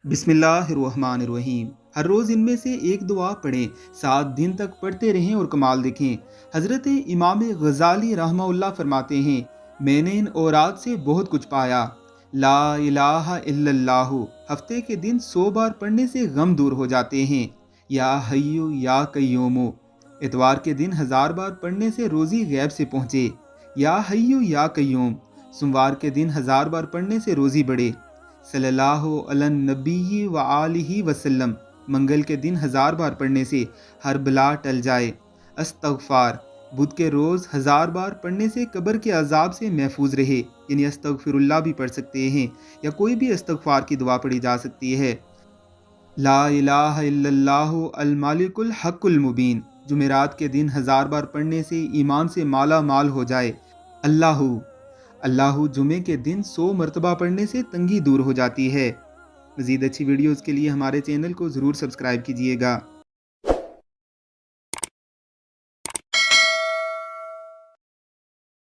बिस्मिल्लाहिर्रहमानिर्रहीम। हर रोज़ इनमें से एक दुआ पढ़ें, 7 दिन तक पढ़ते रहें और कमाल देखें। हज़रत इमाम गज़ाली रहमहुल्लाह फरमाते हैं, मैंने इन औरात से बहुत कुछ पाया। ला इलाहा इल्लल्लाहु हफ्ते के दिन 100 बार पढ़ने से गम दूर हो जाते हैं। या हय्यु या कय्यूमु इतवार के दिन 1000 बार पढ़ने से रोज़ी गैब से पहुँचे। या हय्यु या कय्यूम सोमवार के दिन 1000 बार पढ़ने से रोज़ी बढ़े। सल्लल्लाहु अलैहि नबी व आलिहि वसल्लम मंगल के दिन 1000 बार पढ़ने से हर बला टल जाए। अस्तगफार बुध के रोज़ 1000 बार पढ़ने से कब्र के अजाब से महफूज रहे, यानी अस्तगफिरुल्लाह भी पढ़ सकते हैं या कोई भी अस्तगफार की दुआ पढ़ी जा सकती है। ला इलाहा इल्लल्लाहु अल मालिकुल हक़्क़ुल मुबीन जुमेरात के दिन 1000 बार पढ़ने से ईमान से माला माल हो जाए। अल्लाहु अल्लाहु जुमे के दिन 100 मरतबा पढ़ने से तंगी दूर हो जाती है। मज़ीद अच्छी वीडियोज़ के लिए हमारे चैनल को ज़रूर सब्सक्राइब कीजिएगा।